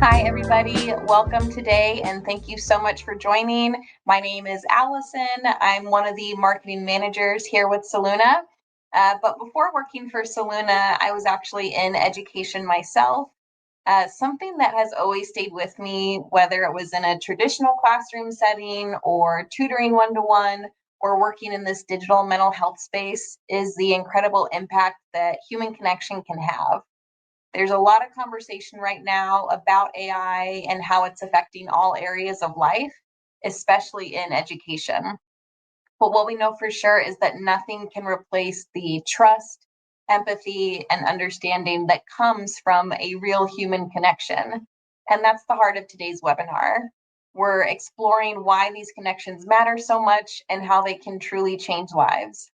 Hi, everybody. Welcome today, and thank you so much for joining. My name is Allison. I'm one of the marketing managers here with Soluna. But before working for Soluna, I was actually in education myself. Something that has always stayed with me, whether it was in a traditional classroom setting or tutoring one-to-one or working in this digital mental health space, is the incredible impact that human connection can have. There's a lot of conversation right now about AI and how it's affecting all areas of life, especially in education. But what we know for sure is that nothing can replace the trust, empathy, and understanding that comes from a real human connection. And that's the heart of today's webinar. We're exploring why these connections matter so much and how they can truly change lives.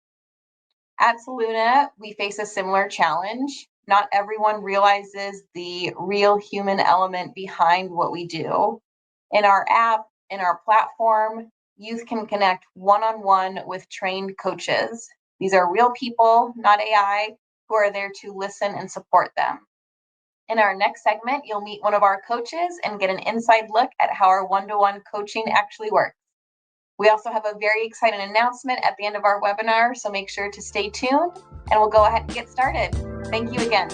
At Soluna, we face a similar challenge. Not everyone realizes the real human element behind what we do. In our app, in our platform, youth can connect one-on-one with trained coaches. These are real people, not AI, who are there to listen and support them. In our next segment, you'll meet one of our coaches and get an inside look at how our one-to-one coaching actually works. We also have a very exciting announcement at the end of our webinar, so make sure to stay tuned and we'll go ahead and get started. Thank you again.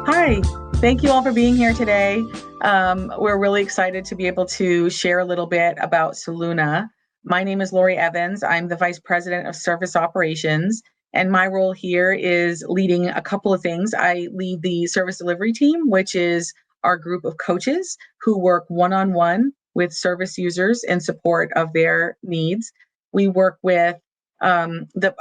Hi, thank you all for being here today. We're really excited to be able to share a little bit about Soluna. My name is Lori Evans. I'm the Vice President of Service Operations, and my role here is leading a couple of things. I lead the service delivery team, which is our group of coaches who work one-on-one with service users in support of their needs. We work with I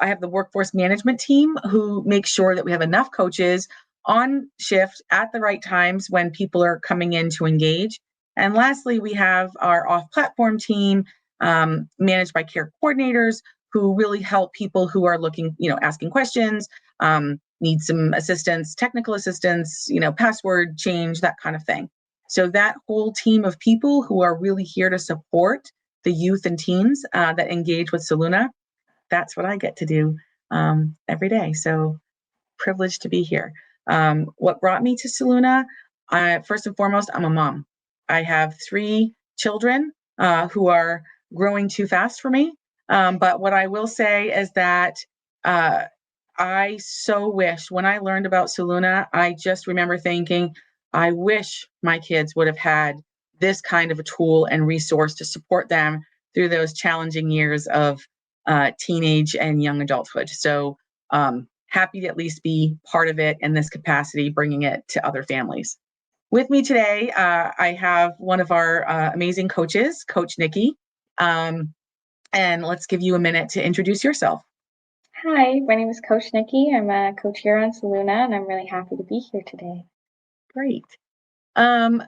have the workforce management team who makes sure that we have enough coaches on shift at the right times when people are coming in to engage. And lastly, we have our off-platform team managed by care coordinators who really help people who are looking, asking questions, need some assistance, technical assistance, password change, that kind of thing. So that whole team of people who are really here to support the youth and teens that engage with Soluna, that's what I get to do every day. So privileged to be here. What brought me to Soluna? First and foremost, I'm a mom. I have 3 children who are growing too fast for me. But what I will say is that I so wish when I learned about Soluna, I just remember thinking, I wish my kids would have had this kind of a tool and resource to support them through those challenging years of teenage and young adulthood. So happy to at least be part of it in this capacity, bringing it to other families. With me today, I have one of our amazing coaches, Coach Nikki. And let's give you a minute to introduce yourself. Hi, my name is Coach Nikki. I'm a coach here on Soluna, and I'm really happy to be here today. Great.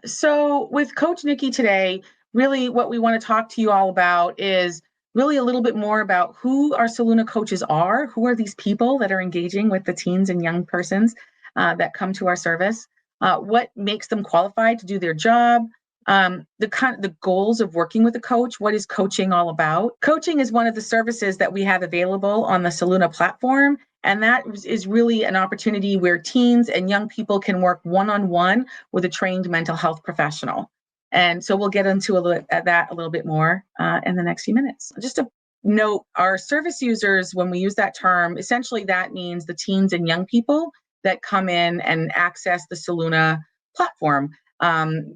So with Coach Nikki today, really what we want to talk to you all about is really a little bit more about who our Soluna coaches are, who are these people that are engaging with the teens and young persons that come to our service, what makes them qualified to do their job, the goals of working with a coach. What is coaching all about? Coaching is one of the services that we have available on the Soluna platform. And that is really an opportunity where teens and young people can work one-on-one with a trained mental health professional. And so we'll get into that a little bit more in the next few minutes. Just to note, our service users, when we use that term, essentially that means the teens and young people that come in and access the Soluna platform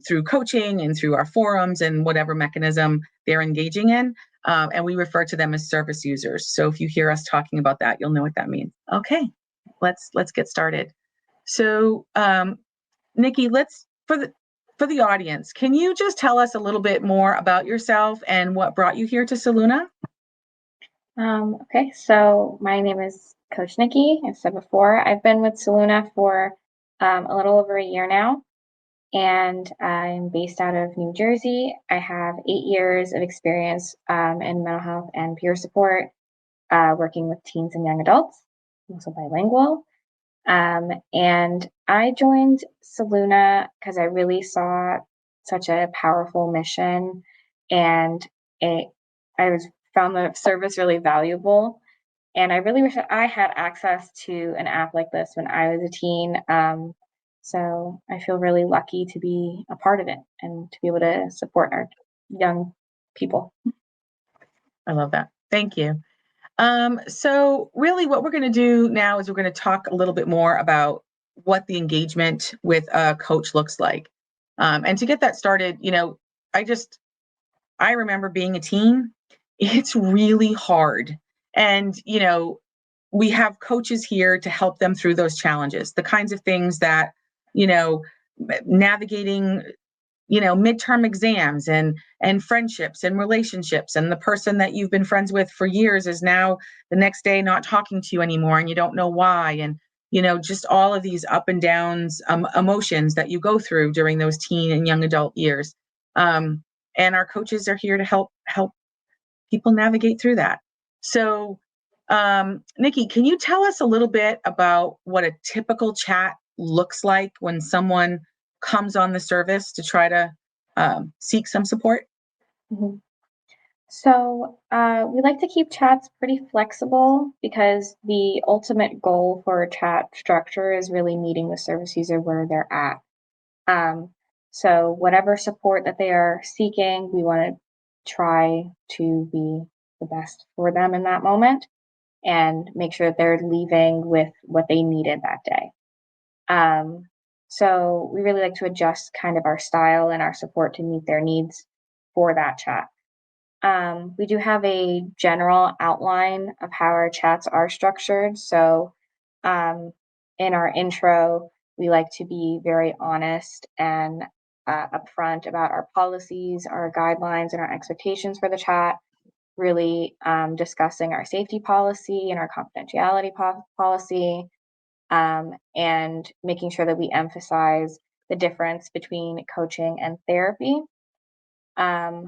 through coaching and through our forums and whatever mechanism they're engaging in. And we refer to them as service users. So if you hear us talking about that, you'll know what that means. Okay, let's get started. So Nikki, for the audience, can you just tell us a little bit more about yourself and what brought you here to Soluna? Okay, so my name is Coach Nikki. I've said before, I've been with Soluna for a little over a year now, and I'm based out of New Jersey. I have 8 years of experience in mental health and peer support, working with teens and young adults. I'm also bilingual. And I joined Soluna because I really saw such a powerful mission, and I found the service really valuable. And I really wish that I had access to an app like this when I was a teen. So I feel really lucky to be a part of it and to be able to support our young people. I love that. Thank you. So really what we're going to do now is we're going to talk a little bit more about what the engagement with a coach looks like. And to get that started, I remember being a teen. It's really hard. And, we have coaches here to help them through those challenges, the kinds of things that, you know, navigating midterm exams and friendships and relationships, and the person that you've been friends with for years is now the next day not talking to you anymore and you don't know why, and just all of these up and downs, emotions that you go through during those teen and young adult years. And our coaches are here to help people navigate through that. So Nikki, can you tell us a little bit about what a typical chat looks like when someone comes on the service to try to seek some support? Mhm. So we like to keep chats pretty flexible because the ultimate goal for a chat structure is really meeting the service user where they're at. Um, so whatever support that they are seeking, we want to try to be the best for them in that moment and make sure that they're leaving with what they needed that day. Um, so we really like to adjust kind of our style and our support to meet their needs for that chat. We do have a general outline of how our chats are structured. So, um, in our intro, we like to be very honest and upfront about our policies, our guidelines, and our expectations for the chat. Really discussing our safety policy and our confidentiality policy, and making sure that we emphasize the difference between coaching and therapy. Um,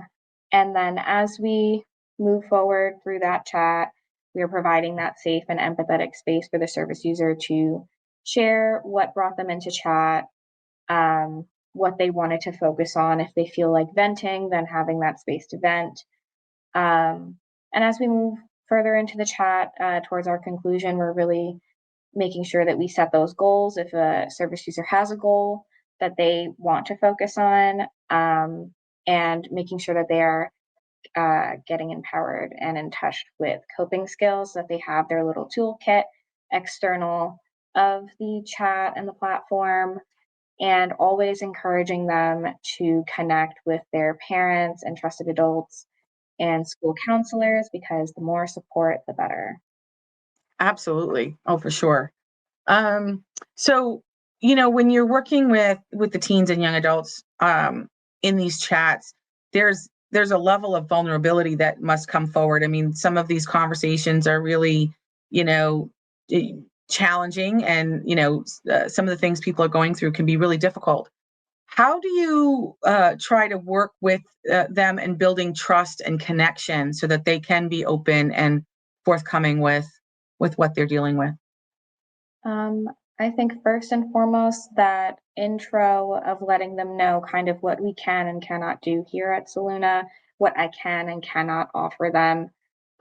and then as we move forward through that chat, we are providing that safe and empathetic space for the service user to share what brought them into chat, what they wanted to focus on. If they feel like venting, then having that space to vent. And as we move further into the chat towards our conclusion, we're really making sure that we set those goals. If a service user has a goal that they want to focus on, and making sure that they are getting empowered and in touch with coping skills, that they have their little toolkit external of the chat and the platform, and always encouraging them to connect with their parents and trusted adults and school counselors because the more support, the better. Absolutely. Oh, for sure. Um, so, when you're working with the teens and young adults in these chats, there's a level of vulnerability that must come forward. I mean, some of these conversations are really, you know, eh, challenging, and some of the things people are going through can be really difficult. How do you try to work with them in building trust and connection so that they can be open and forthcoming with what they're dealing with? Um, I think first and foremost, that intro of letting them know kind of what we can and cannot do here at Soluna, what I can and cannot offer them.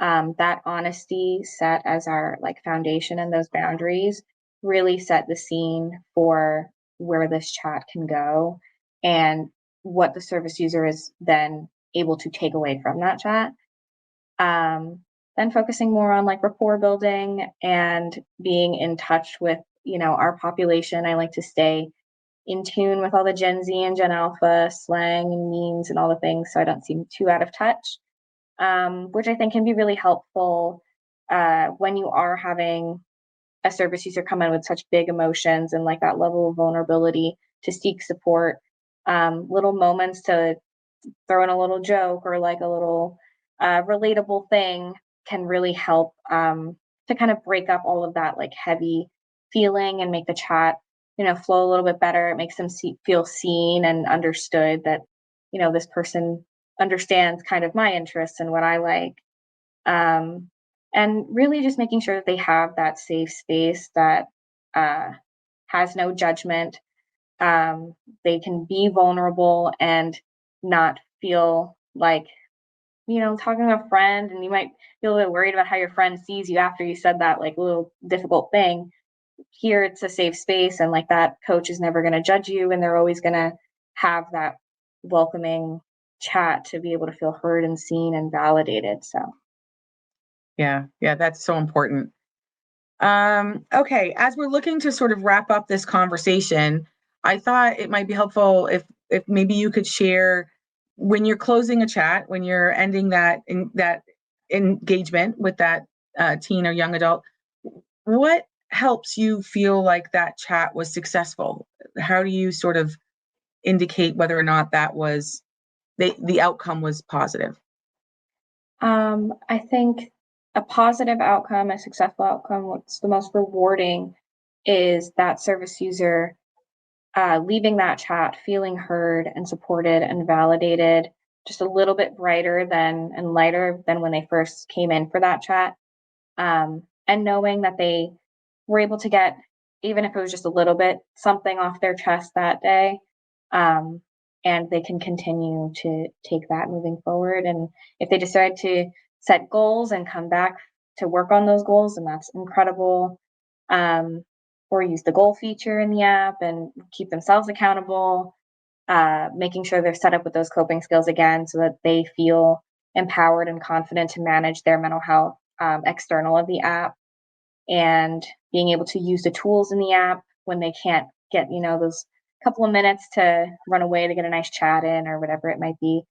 That honesty set as our like foundation and those boundaries really set the scene for where this chat can go and what the service user is then able to take away from that chat. Um, then focusing more on like rapport building and being in touch with, our population. I like to stay in tune with all the Gen Z and Gen Alpha slang and memes and all the things so I don't seem too out of touch, which I think can be really helpful when you are having a service user come in with such big emotions and like that level of vulnerability to seek support. Little moments to throw in a little joke or like a little relatable thing can really help to kind of break up all of that like heavy feeling and make the chat flow a little bit better. It makes them feel seen and understood that this person understands kind of my interests and what I like, um, and really just making sure that they have that safe space that uh, has no judgment. They can be vulnerable and not feel like talking to a friend, and you might be a little bit worried about how your friend sees you after you said that like little difficult thing. Here it's a safe space, and like that coach is never going to judge you, and they're always going to have that welcoming chat to be able to feel heard and seen and validated. So Yeah, that's so important. Okay, as we're looking to sort of wrap up this conversation, I thought it might be helpful if maybe you could share, when you're closing a chat, when you're ending that engagement with that teen or young adult, what helps you feel like that chat was successful? How do you sort of indicate whether or not that was the outcome was positive? I think a positive outcome, a successful outcome, what's the most rewarding is that service user leaving that chat feeling heard and supported and validated, just a little bit brighter than and lighter than when they first came in for that chat. And knowing that they were able to get, even if it was just a little bit, something off their chest that day. Um, and they can continue to take that moving forward. And if they decide to set goals and come back to work on those goals, and that's incredible. Or use the goal feature in the app and keep themselves accountable, making sure they're set up with those coping skills again so that they feel empowered and confident to manage their mental health external of the app, and being able to use the tools in the app when they can't get, those couple of minutes to run away to get a nice chat in or whatever it might be.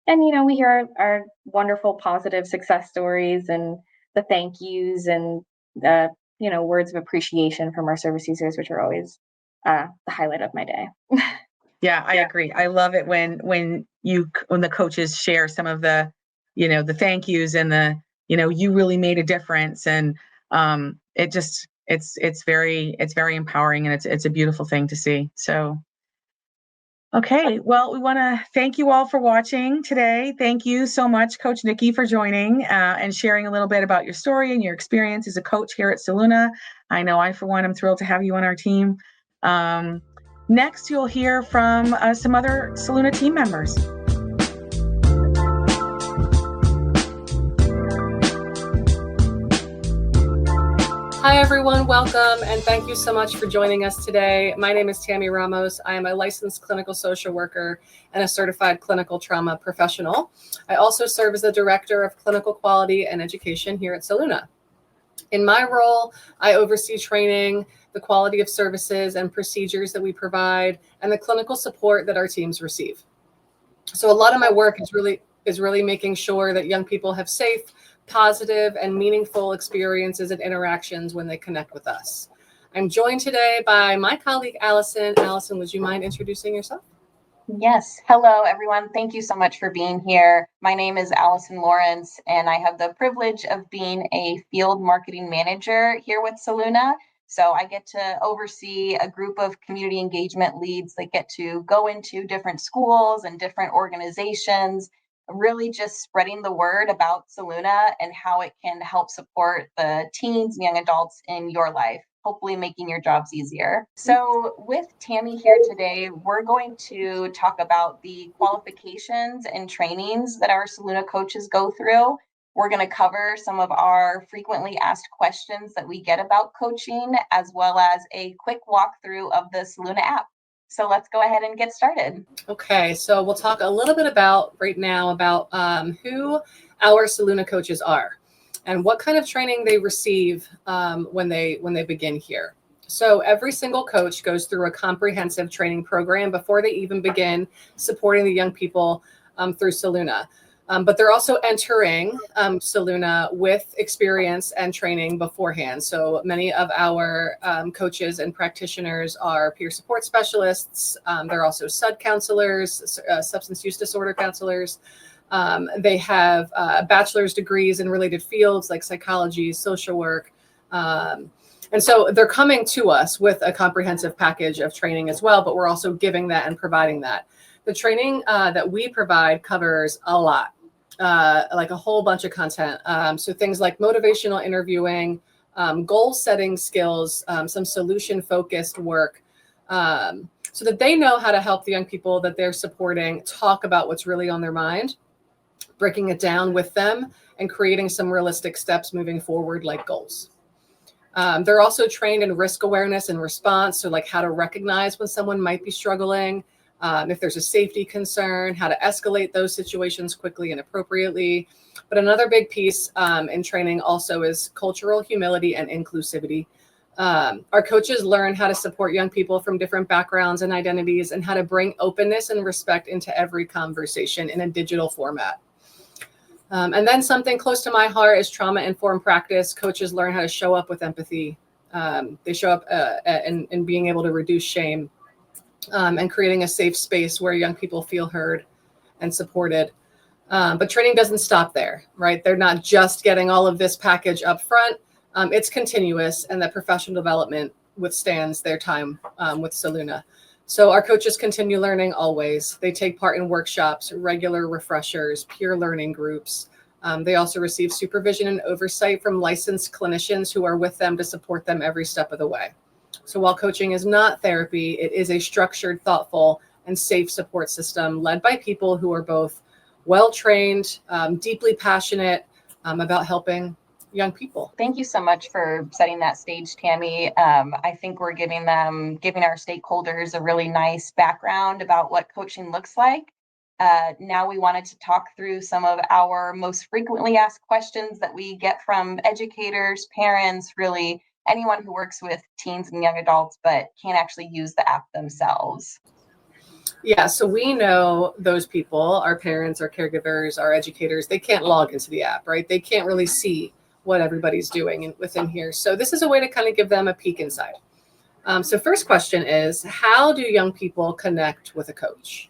And, we hear our wonderful positive success stories and the thank yous and the, words of appreciation from our service users, which are always the highlight of my day. Yeah, I agree. I love it when the coaches share some of the, the thank yous and the, you really made a difference. And it's very empowering, and it's a beautiful thing to see. So okay, well, we want to thank you all for watching today. Thank you so much, Coach Nikki, for joining and sharing a little bit about your story and your experience as a coach here at Soluna. I know I, for one, am thrilled to have you on our team. Next, you'll hear from some other Soluna team members. Hi, everyone. Welcome, and thank you so much for joining us today. My name is Tammy Ramos. I am a licensed clinical social worker and a certified clinical trauma professional. I also serve as the Director of Clinical Quality and Education here at Soluna. In my role, I oversee training, the quality of services and procedures that we provide, and the clinical support that our teams receive. So a lot of my work is really making sure that young people have safe, positive, and meaningful experiences and interactions when they connect with us. I'm joined today by my colleague, Allison. Allison, would you mind introducing yourself? Yes. Hello, everyone. Thank you so much for being here. My name is Allison Lawrence, and I have the privilege of being a field marketing manager here with Soluna. So I get to oversee a group of community engagement leads that get to go into different schools and different organizations, really just spreading the word about Soluna and how it can help support the teens and young adults in your life, hopefully making your jobs easier. So with Tammy here today, we're going to talk about the qualifications and trainings that our Soluna coaches go through. We're going to cover some of our frequently asked questions that we get about coaching, as well as a quick walkthrough of the Soluna app. So let's go ahead and get started. Okay, so we'll talk a little bit about who our Soluna coaches are and what kind of training they receive when they begin here. So every single coach goes through a comprehensive training program before they even begin supporting the young people through Soluna. But they're also entering Soluna with experience and training beforehand. So many of our coaches and practitioners are peer support specialists. They're also SUD counselors, substance use disorder counselors. They have bachelor's degrees in related fields like psychology, social work. And so they're coming to us with a comprehensive package of training as well, but we're also giving that and providing that. The training that we provide covers a lot. Like a whole bunch of content. So things like motivational interviewing, goal setting skills, some solution focused work, so that they know how to help the young people that they're supporting talk about what's really on their mind breaking it down with them and creating some realistic steps moving forward, like goals. They're also trained in risk awareness and response. So like how to recognize when someone might be struggling, if there's a safety concern, how to escalate those situations quickly and appropriately. But another big piece in training also is cultural humility and inclusivity. Our coaches learn how to support young people from different backgrounds and identities, and how to bring openness and respect into every conversation in a digital format. And then something close to my heart is trauma-informed practice. Coaches learn how to show up with empathy. They show up in being able to reduce shame, and creating a safe space where young people feel heard and supported. But training doesn't stop there, right? They're not just getting all of this package up front. It's continuous, and that professional development withstands their time with Soluna. So our coaches continue learning always. They take part in workshops, regular refreshers, peer learning groups. They also receive supervision and oversight from licensed clinicians who are with them to support them every step of the way. So while coaching is not therapy, it is a structured, thoughtful, and safe support system led by people who are both well-trained, deeply passionate about helping young people. Thank you so much for setting that stage, Tammy. I think we're giving our stakeholders a really nice background about what coaching looks like. Now we wanted to talk through some of our most frequently asked questions that we get from educators, parents, really anyone who works with teens and young adults, but can't actually use the app themselves. Yeah, so we know those people, our parents, our caregivers, our educators, they can't log into the app, right? They can't really see what everybody's doing within here. So this is a way to kind of give them a peek inside. So first question is, how do young people connect with a coach?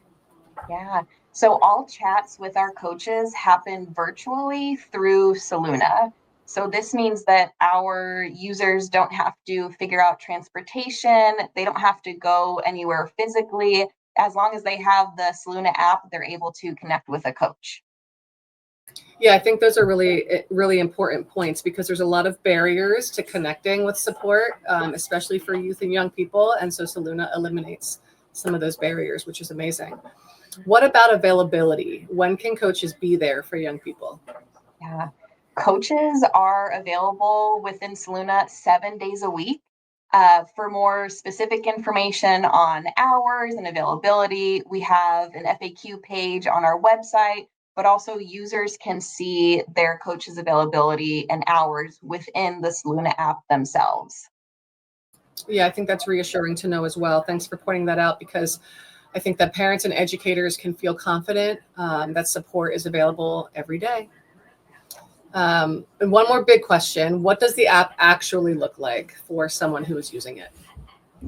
Yeah, so all chats with our coaches happen virtually through Soluna. So this means that our users don't have to figure out transportation. They don't have to go anywhere physically. As long as they have the Soluna app, they're able to connect with a coach. Yeah, I think those are really, really important points, because there's a lot of barriers to connecting with support, especially for youth and young people. And so Soluna eliminates some of those barriers, which is amazing. What about availability? When can coaches be there for young people? Yeah, coaches are available within Soluna 7 days a week. For more specific information on hours and availability, we have an FAQ page on our website, but also users can see their coach's availability and hours within the Soluna app themselves. Yeah, I think that's reassuring to know as well. Thanks for pointing that out, because I think that parents and educators can feel confident that support is available every day. And one more big question: what does the app actually look like for someone who is using it?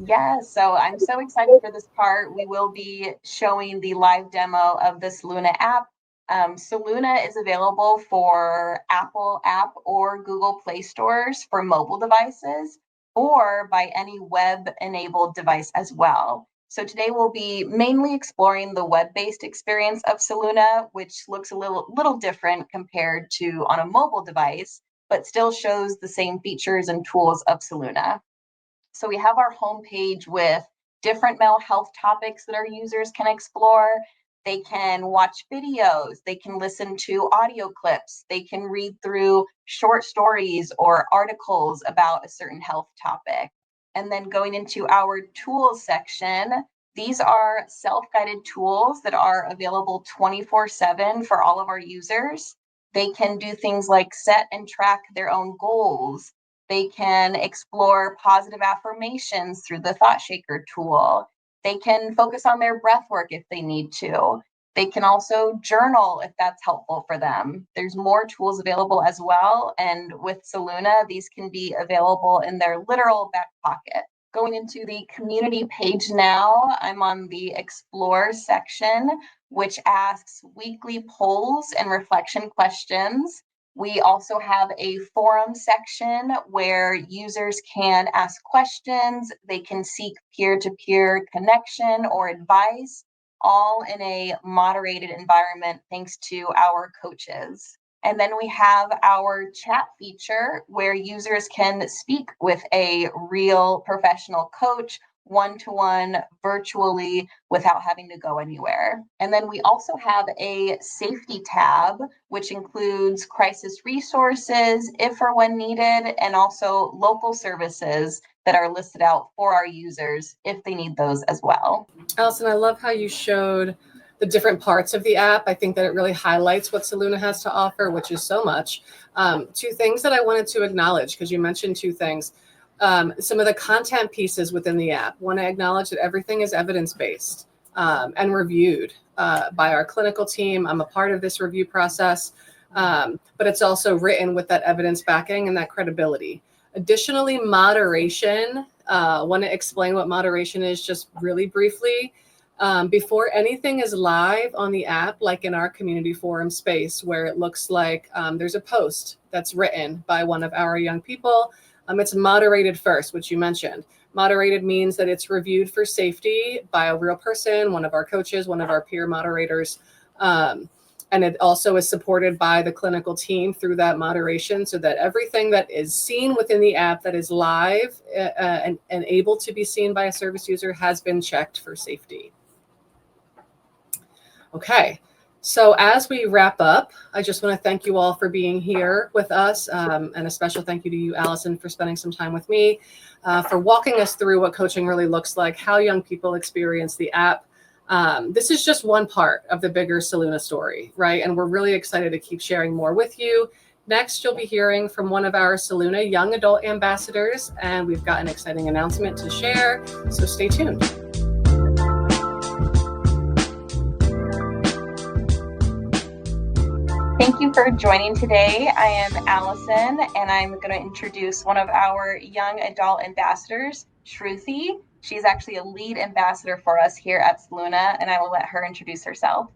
Yes, so I'm so excited for this part. We will be showing the live demo of the Soluna app. Soluna is available for Apple app or Google Play stores for mobile devices, or by any web-enabled device as well. So today we'll be mainly exploring the web-based experience of Soluna, which looks a little different compared to on a mobile device, but still shows the same features and tools of Soluna. So we have our homepage with different mental health topics that our users can explore. They can watch videos, they can listen to audio clips, they can read through short stories or articles about a certain health topic. And then going into our tools section, these are self-guided tools that are available 24/7 for all of our users. They can do things like set and track their own goals. They can explore positive affirmations through the Thought Shaker tool. They can focus on their breath work if they need to. They can also journal if that's helpful for them. There's more tools available as well. And with Soluna, these can be available in their literal back pocket. Going into the community page now, I'm on the Explore section, which asks weekly polls and reflection questions. We also have a forum section where users can ask questions, they can seek peer-to-peer connection or advice, all in a moderated environment thanks to our coaches. And then we have our chat feature where users can speak with a real professional coach one-to-one virtually without having to go anywhere. And then we also have a safety tab, which includes crisis resources if or when needed, and also local services that are listed out for our users if they need those as well. Allison, I love how you showed the different parts of the app. I think that it really highlights what Soluna has to offer, which is so much. Two things that I wanted to acknowledge, because you mentioned two things. Some of the content pieces within the app. Want to acknowledge that everything is evidence-based and reviewed by our clinical team. I'm a part of this review process, but it's also written with that evidence backing and that credibility. Additionally, moderation. Want to explain what moderation is just really briefly. Before anything is live on the app, like in our community forum space, where it looks like there's a post that's written by one of our young people, it's moderated first, which you mentioned. Moderated means that it's reviewed for safety by a real person, one of our coaches, one of our peer moderators. And it also is supported by the clinical team through that moderation, so that everything that is seen within the app that is live and able to be seen by a service user has been checked for safety. Okay, so as we wrap up, I just want to thank you all for being here with us, and a special thank you to you, Allison, for spending some time with me, for walking us through what coaching really looks like, how young people experience the app. This is just one part of the bigger Soluna story, right? And we're really excited to keep sharing more with you. Next, you'll be hearing from one of our Soluna young adult ambassadors, and we've got an exciting announcement to share, so stay tuned. Thank you for joining today. I am Allison, and I'm going to introduce one of our young adult ambassadors, Shruti. She's actually a lead ambassador for us here at Soluna, and I will let her introduce herself.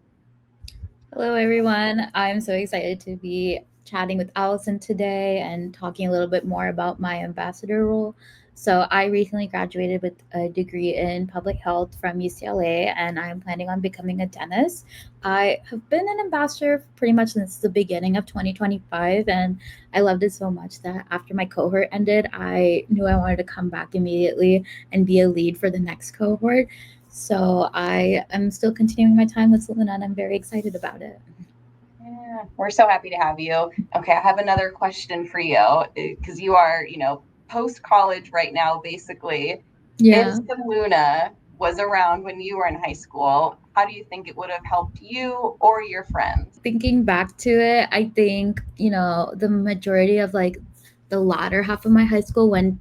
Hello, everyone. I'm so excited to be chatting with Allison today and talking a little bit more about my ambassador role. So I recently graduated with a degree in public health from UCLA, and I'm planning on becoming a dentist. I have been an ambassador pretty much since the beginning of 2025, and I loved it so much that after my cohort ended, I knew I wanted to come back immediately and be a lead for the next cohort. So I am still continuing my time with Soluna, and I'm very excited about it. Yeah, we're so happy to have you. Okay, I have another question for you, because you are, post-college right now, basically. Yeah. If Soluna was around when you were in high school, how do you think it would have helped you or your friends? Thinking back to it, I think, the majority of the latter half of my high school, when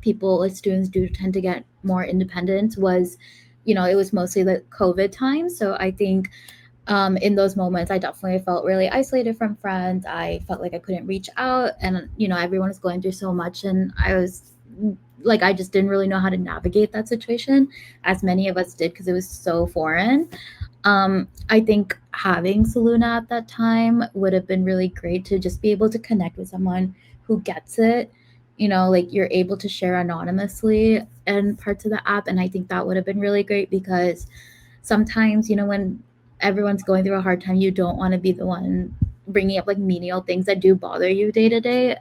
students do tend to get more independent, was, it was mostly the COVID time. So I think in those moments, I definitely felt really isolated from friends. I felt like I couldn't reach out, and, everyone was going through so much, and I just didn't really know how to navigate that situation, as many of us did, because it was so foreign. I think having Soluna at that time would have been really great, to just be able to connect with someone who gets it. You're able to share anonymously in parts of the app. And I think that would have been really great, because sometimes, when everyone's going through a hard time, you don't want to be the one bringing up menial things that do bother you day to day.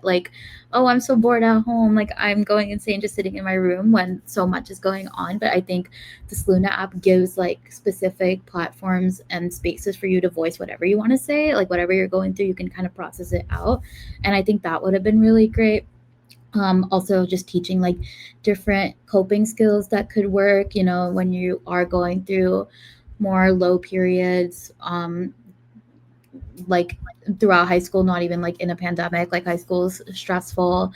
Oh, I'm so bored at home. I'm going insane just sitting in my room when so much is going on. But I think the Soluna app gives specific platforms and spaces for you to voice whatever you want to say, whatever you're going through, you can kind of process it out. And I think that would have been really great. Also just teaching different coping skills that could work, when you are going through more low periods, throughout high school, not even in a pandemic. High school is stressful,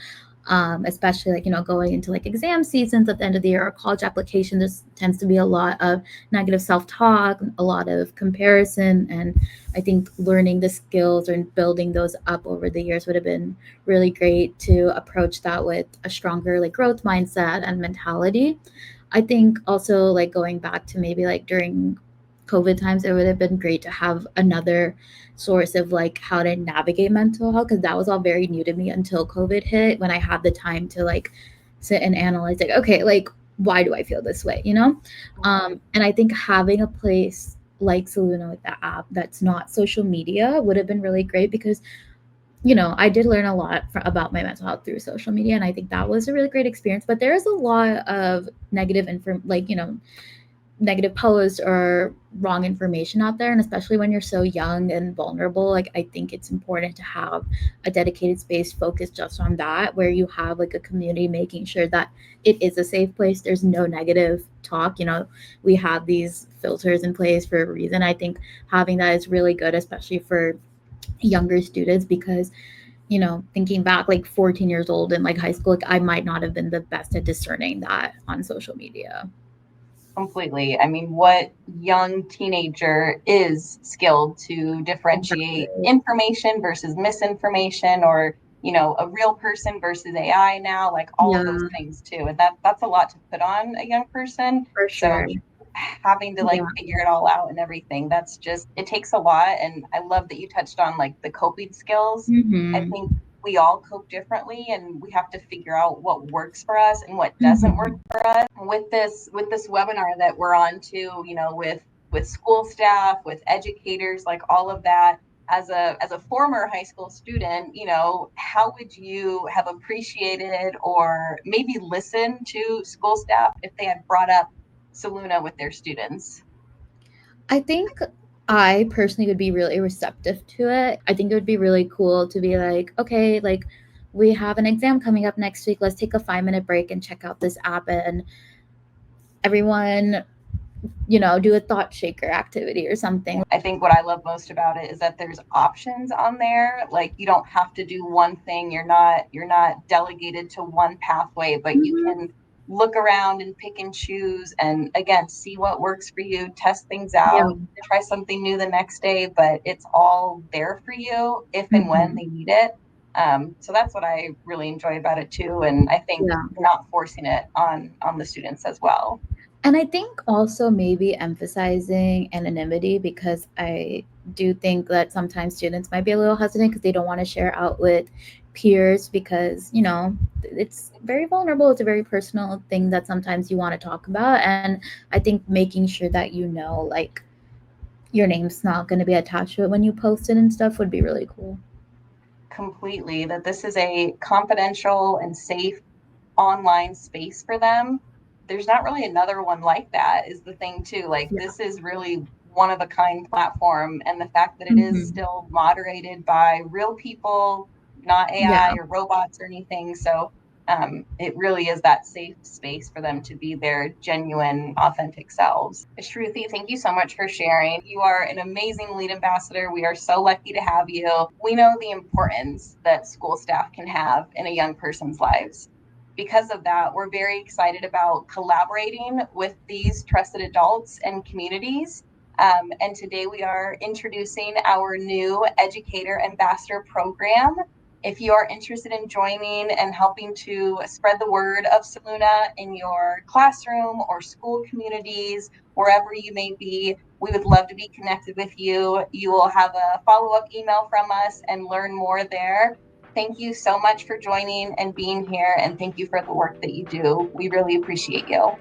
especially going into exam seasons at the end of the year, or college application. There tends to be a lot of negative self-talk, a lot of comparison, and I think learning the skills and building those up over the years would have been really great, to approach that with a stronger growth mindset and mentality. I think also going back to maybe during COVID times, it would have been great to have another source of how to navigate mental health, because that was all very new to me until COVID hit, when I had the time to sit and analyze okay, why do I feel this way, and I think having a place like Soluna with the app that's not social media would have been really great, because I did learn a lot about my mental health through social media, and I think that was a really great experience. But there is a lot of negative posts or wrong information out there, and especially when you're so young and vulnerable, like I think it's important to have a dedicated space focused just on that, where you have like a community making sure that it is a safe place. There's no negative talk. We have these filters in place for a reason. I think having that is really good, especially for younger students, because thinking back like 14 years old in like high school, like I might not have been the best at discerning that on social media. Completely. I mean, what young teenager is skilled to differentiate information versus misinformation, or, a real person versus AI now, like all of those Yeah, things too. And that's a lot to put on a young person. for So sure. having to like Yeah. figure it all out and everything, that's just, it takes a lot. And I love that you touched on like the coping skills. I Mm-hmm. think we all cope differently, and we have to figure out what works for us and what doesn't work Mm-hmm. for us. With this webinar that we're on to, with school staff, with educators, like all of that, as a former high school student, how would you have appreciated or maybe listened to school staff if they had brought up Soluna with their students? I think I personally would be really receptive to it. I think it would be really cool to be like, okay, like we have an exam coming up next week. Let's take a 5-minute break and check out this app, and everyone, do a thought shaker activity or something. I think what I love most about it is that there's options on there. Like you don't have to do one thing. You're not delegated to one pathway, but you Mhm. can look around and pick and choose, and again see what works for you, test things Yeah. out, try something new the next day, but it's all there for you if and when Mhm. they need it. So that's what I really enjoy about it too, and I think Yeah. not forcing it on the students as well. And I think also maybe emphasizing anonymity, because I do think that sometimes students might be a little hesitant because they don't want to share out with peers, because, it's very vulnerable. It's a very personal thing that sometimes you want to talk about. And I think making sure that, like your name's not going to be attached to it when you post it and stuff would be really cool. Completely, that this is a confidential and safe online space for them. There's not really another one like that, is the thing too. Like Yeah. this is really one of a kind platform, and the fact that it is Hmm. still moderated by real people, not AI Yeah. or robots or anything. So it really is that safe space for them to be their genuine, authentic selves. Shruti, thank you so much for sharing. You are an amazing lead ambassador. We are so lucky to have you. We know the importance that school staff can have in a young person's lives. Because of that, we're very excited about collaborating with these trusted adults and communities. And today we are introducing our new Educator Ambassador program. If you are interested in joining and helping to spread the word of Soluna in your classroom or school communities, wherever you may be, we would love to be connected with you. You will have a follow-up email from us and learn more there. Thank you so much for joining and being here, and thank you for the work that you do. We really appreciate you.